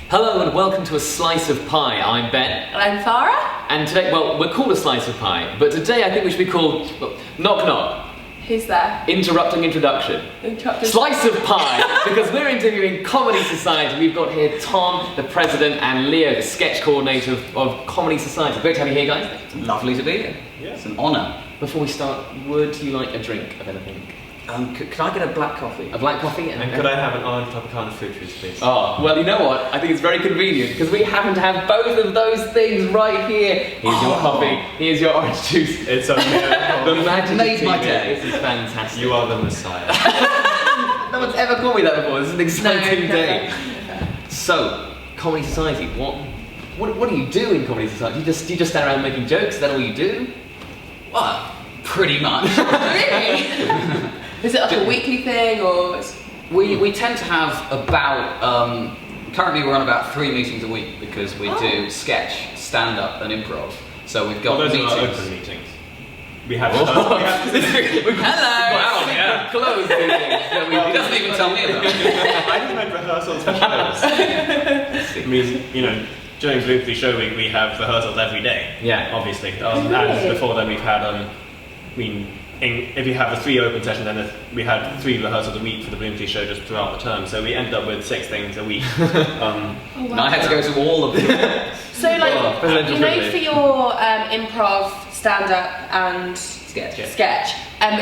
Hello and welcome to A Slice of Pie. I'm Ben. And I'm Farah. And today, well, we're called A Slice of Pie, but today I think we should be called, well, Knock Knock. Who's there? Interrupting introduction. Slice of Pie, because we're interviewing Comedy Society. We've got here Tom, the president, and Leo, the sketch coordinator of Comedy Society. Great to have you here, guys. It's lovely to be here. Yeah. It's an honour. Before we start, would you like a drink of anything? Could I get a black coffee? A black coffee? And could I have an orange Tropicana fruit juice, please? Oh, well, you know what? I think it's very convenient because we happen to have both of those things right here. Here's your coffee, here's your orange juice. It's a miracle. The magic Made of my TV. day. This is fantastic. You are the Messiah. No one's ever called me that before. This is an exciting No, day. So, Comedy Society, what do you do in Comedy Society? Do you just stand around making jokes? Is that all you do? Well, pretty much. Really? Is it like a weekly thing or? We tend to have about, currently we're on about 3 meetings a week because we do sketch, stand-up and improv. So we've got Those meetings. are open meetings. We have Hello! Wow, yeah. Closed meetings. He doesn't even tell me about it. I just make rehearsals for shows. I mean, you know, during Bloomsbury Show Week we have rehearsals every day. Yeah. Obviously. Really? And before then we've had, if you have the 3 open sessions, then we had 3 rehearsals a week for the Bloomsbury Show just throughout the term. So we ended up with 6 things a week. Oh, wow. And I had to go to all of them. So like, presidential you know, privilege. for your improv, stand-up and Sketch. sketch,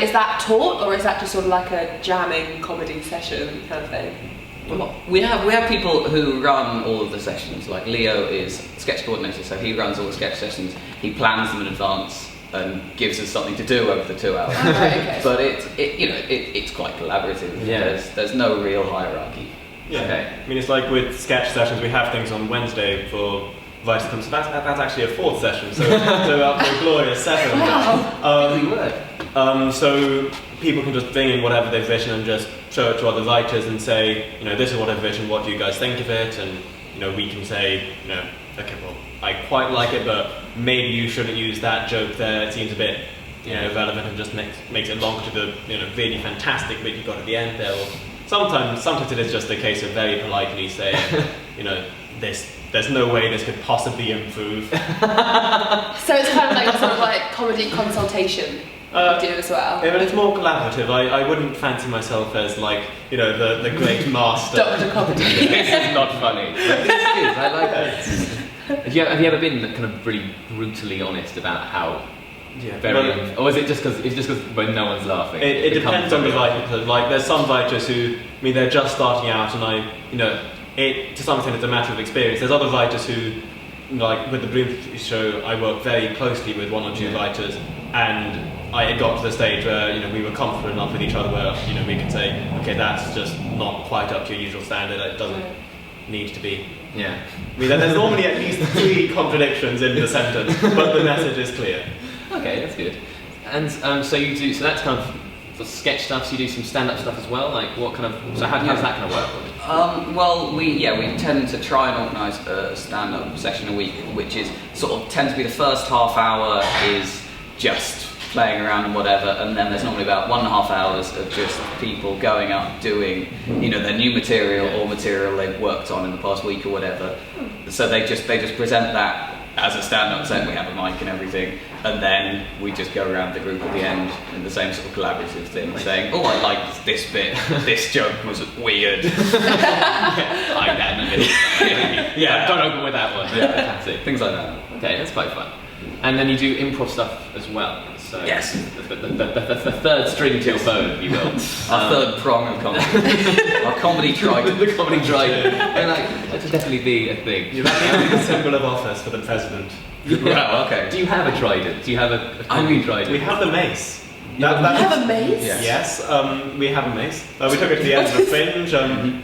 is that taught or is that just sort of like a jamming comedy session kind of thing? Well, we have people who run all of the sessions. Like Leo is sketch coordinator, so he runs all the sketch sessions. He plans them in advance and gives us something to do over the 2 hours. Oh, right, okay. But it's quite collaborative. Yeah. There's no real hierarchy. Yeah. Okay. I mean, it's like with sketch sessions, we have things on Wednesday for writers to come. So that's actually a 4th session. So up to a glorious 7. Wow. So people can just bring in whatever they've written and just show it to other writers and say, you know, this is what I've written. What do you guys think of it? And you know, we can say, you know, okay, well, I quite like it, but maybe you shouldn't use that joke there. It seems a bit, you know, irrelevant and just makes it longer to the, you know, really fantastic bit you got at the end there. Or sometimes it is just a case of very politely saying, you know, there's no way this could possibly improve. So it's kind of like sort of like comedy consultation you do as well. Yeah, but it's more collaborative. I wouldn't fancy myself as like, you know, the great master. Dr. Comedy. This is not funny. But this is, I like it. Have you ever been kind of really brutally honest about how or is it just because when no one's laughing? It depends on the writer. Like there's some writers who, I mean, they're just starting out, and to some extent it's a matter of experience. There's other writers who, like with the Bloomsbury Show, I worked very closely with 1 or 2 writers, and it got to the stage where, you know, we were comfortable enough with each other where, you know, we could say, okay, that's just not quite up to your usual standard. It doesn't need to be. Yeah. I mean, there's normally at least 3 contradictions in the sentence, but the message is clear. Okay, that's good. And so that's kind of for sketch stuff. So you do some stand-up stuff as well. Like what kind of? So how does that kind of work? Well, we tend to try and organise a stand-up session a week, which is sort of tends to be the first half hour is just playing around and whatever, and then there's normally about 1.5 hours of just people going up doing, you know, their new material or material they've worked on in the past week or whatever. So they just present that as a stand-up set. We have a mic and everything, and then we just go around the group at the end in the same sort of collaborative thing, saying, "Oh, I liked this bit. This joke was weird." Like that in the middle. Yeah, don't open with that one. Yeah, Fantastic. things like that. Okay, that's quite fun. And then you do improv stuff as well. So Yes. The third string to your bow, if you will. Our third prong of comedy. Our comedy trident. The comedy trident. And like, that should definitely be a thing. Yeah, that's the symbol of office for the president. Wow, okay. Do you have a trident? Do you have a comedy trident? We have the mace. You have a mace? Yeah. Yes, we have a mace. We took it to the end of the fringe.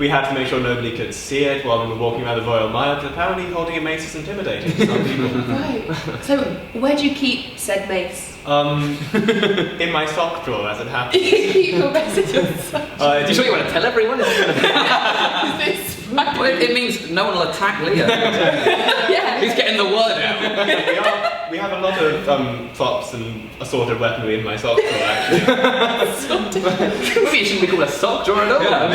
We had to make sure nobody could see it while we were walking around the Royal Mile, because apparently holding a mace is intimidating to some people. Right. So where do you keep said mace? In my sock drawer, as it happens. You keep your messages. You sure you want to tell everyone? Is this Well, it means no one will attack Leo. Yeah. He's getting the word out. We have a lot of props and assorted weaponry in my sock drawer, actually. Maybe it shouldn't be called a sock drawer at all. Yeah.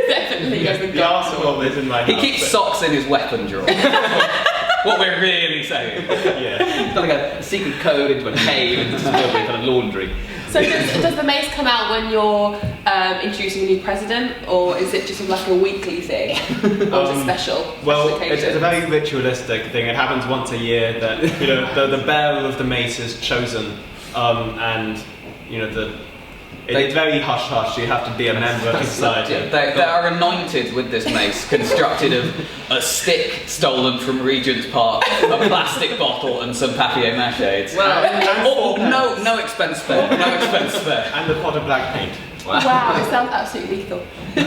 Definitely goes in The arsenal is in my He house. keeps socks in his weapon drawer. What we're really saying. Yeah. It's got like a secret code into a cave and just a little bit kind of laundry. So does the mace come out when you're introducing a new president, or is it just like a weekly thing, or is it special? Well, special it's a very ritualistic thing. It happens once a year that the bearer of the mace is chosen, and it's very hush hush. You have to be a member of society. They are anointed with this mace, constructed of a stick stolen from Regent's Park, a plastic bottle, and some papier-mâché. No expense spared. No expense spared. And a pot of black paint. Wow, it sounds absolutely lethal. You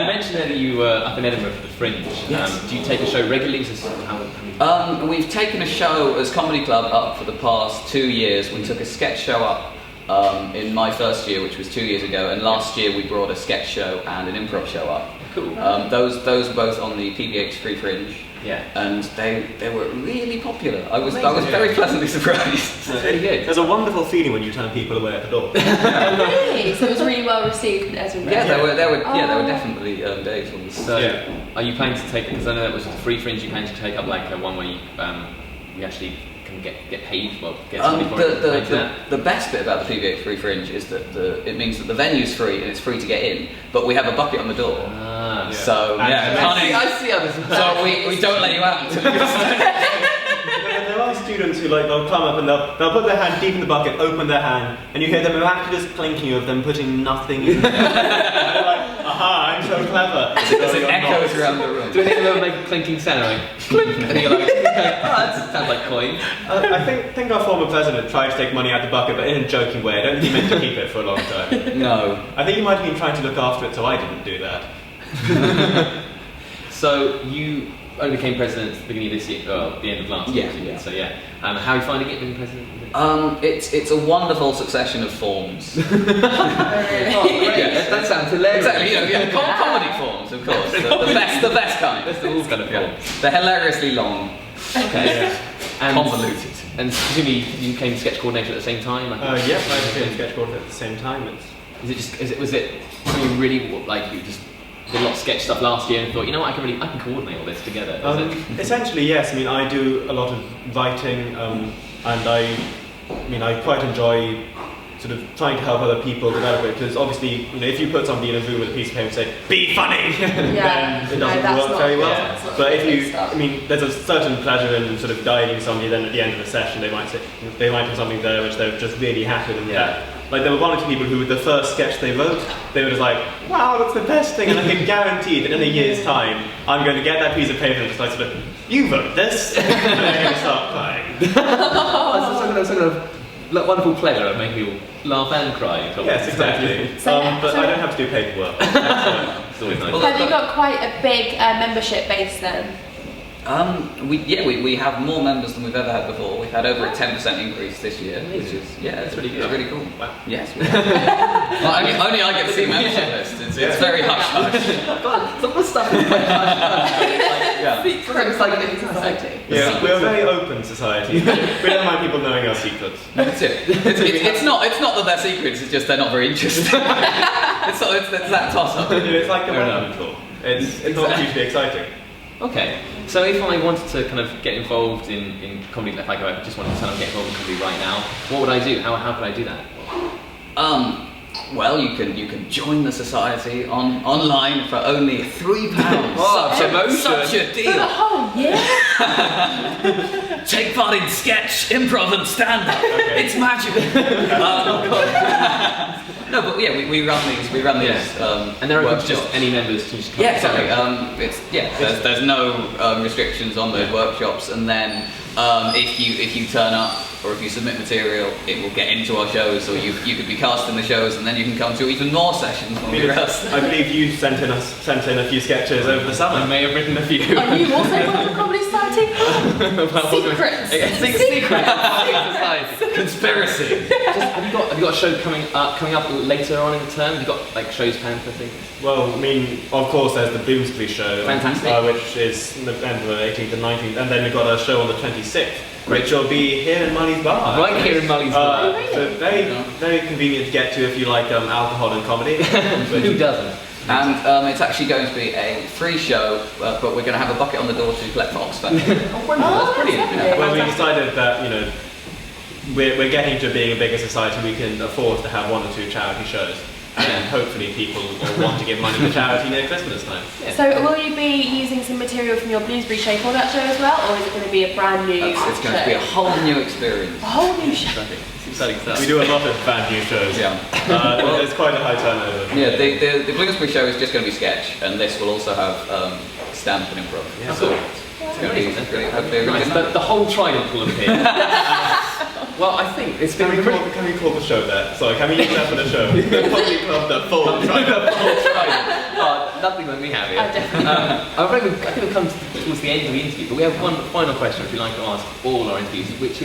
mentioned that you were up in Edinburgh for the Fringe. Yes. Do you take a show regularly? We've taken a show as Comedy Club up for the past 2 years. We took a sketch show up in my first year, which was 2 years ago, and last year we brought a sketch show and an improv show up. Cool. Those were both on the PBH Free Fringe. Yeah. And they were really popular. I was very pleasantly surprised. It's really good. There's a wonderful feeling when you turn people away at the door. Really? So it was really well received in Edinburgh. Yeah, there were definitely days when So, are you planning to take? Because I know that was the Free Fringe. You planning to take up like a one where you actually can get paid? Well, get somebody for it. The best bit about the PBH Free Fringe is that it means that the venue's free and it's free to get in, but we have a bucket on the door. Ah. So I see how this works. So we don't let you out until you There are students who they'll come up and they'll put their hand deep in the bucket, open their hand, and you hear the miraculous clinking of them putting nothing in there. They're like, aha, I'm so clever. It echoes around the room. Do any of them make a clinking sound? Like, clink, and you're like, that sounds like coin. I think our former president tried to take money out of the bucket, but in a joking way. I don't think he meant to keep it for a long time. No. I think he might have been trying to look after it, so I didn't do that. So you only became president at the beginning of this year, the end of last year. Yeah. So yeah. How are you finding it being president? It's a wonderful succession of forms. Oh, really? Yeah, that sounds hilarious. Exactly. Comedy forms, of course. The best kind. That's the all kind of form. They're hilariously long. Okay. And Convoluted. And presumably you became sketch coordinator at the same time. Yep, I became sketch coordinator at the same time. Was it something really like you just did a lot of sketch stuff last year and thought, you know what, I can coordinate all this together? Essentially, yes. I mean, I do a lot of writing, and I quite enjoy sort of trying to help other people develop it, because obviously, if you put somebody in a room with a piece of paper and say, be funny, then it doesn't work very well. But there's a certain pleasure in sort of guiding somebody, then at the end of the session they might have something there which they're just really happy with. Like there were one or two people who, with the first sketch they wrote, they were just like, wow, that's the best thing, and I can guarantee that in a year's time, I'm going to get that piece of paper and just like sort of, you wrote this, and they're going to start crying. It's some kind of wonderful pleasure of making people laugh and cry. Yes, exactly. But I don't have to do paperwork. It's always nice. Have you got quite a big membership base then? We have more members than we've ever had before. We've had over a 10% increase this year, which is it's really good. It's really cool. Wow. Yes. Well, only I get to see membership list. It's very hush hush. God, some of the stuff is quite Society. Yeah, we're a very open society. We don't mind people knowing our secrets. That's it. It's not that they're secrets. It's just they're not very interested. it's that toss up. It's like the weapon talk. It's not hugely exciting. Okay, so if I wanted to kind of get involved in comedy, if I just wanted to kind of get involved in comedy right now, what would I do? How could I do that? Well, you can join the society online for only £3. Such a deal. For the whole year? Take part in sketch, improv, and stand-up. Okay. It's magic. No, but yeah, we run these. And they're open to just any members to just come. Yeah, exactly. There's no restrictions on those workshops, and then if you turn up or if you submit material, it will get into our shows, or you could be cast in the shows, and then you can come to even more sessions when we rehearse. I believe you sent in a few sketches over the summer. I may have written a few. Are you also part of the Comedy Society? Society? Secrets. Secret society. Conspiracy. Have you got a show coming up later on in the term? Have you got like shows planned for things? Well, I mean, of course, there's the Bloomsbury show, Fantastic. Which is November 18th and 19th, and then we've got a show on the 26th, which will be here in Mully's Bar. Right here in Mully's Bar. So very convenient to get to if you like alcohol and comedy. Who doesn't? And it's actually going to be a free show, but we're going to have a bucket on the door to collect for Oxford. That's brilliant. Yeah. Well, we decided that we're getting to being a bigger society. We can afford to have 1 or 2 charity shows, and hopefully people will want to give money to charity near Christmas time. Yeah. So will you be using some material from your Bloomsbury show for that show as well, or is it going to be a brand new It's going to be a whole new experience. A whole new show? It's exciting stuff. We do a lot of brand new shows. Yeah. There's quite a high turnover. Yeah, the Bloomsbury show is just going to be sketch, and this will also have stand-up and improv. Yeah. So it's going to be hopefully a really Nice. good night. The whole trident will appear. Well, I think it's been Can we call the show that? Sorry, can we use that for the show? The Comedy Club, the full trident. nothing that we have here. Oh, definitely. I think we've come towards the end of the interview, but we have one final question which we'd like to ask all our interviews, which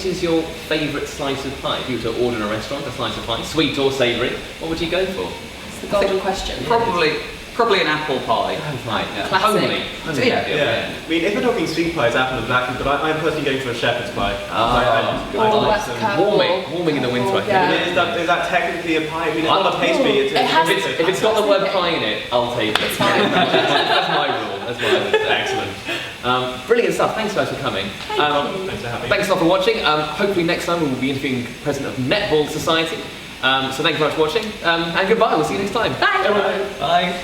is your favourite slice of pie? If you were to order in a restaurant a slice of pie, sweet or savoury, what would you go for? It's the golden question. Probably an apple pie. Pie. Yeah. Classic. Homely. Yeah. I mean, if we're talking sweet pies, apple and blackberry, but I'm personally going for a shepherd's pie. Ah, I like that's some. curvy. Warming in the winter, I think. Yeah. Is that technically a pie? I mean, it's not a pastry. It has- If it's got the word pie in it, I'll take it. It's fine. That's my rule. That's what I would say. Excellent. Brilliant stuff. Thanks guys for coming. Thanks for having me. Thanks a lot for watching. Hopefully next time we will be interviewing the President of Netball Society. So thank you very much for watching. And goodbye. We'll see you next time. Bye. Bye.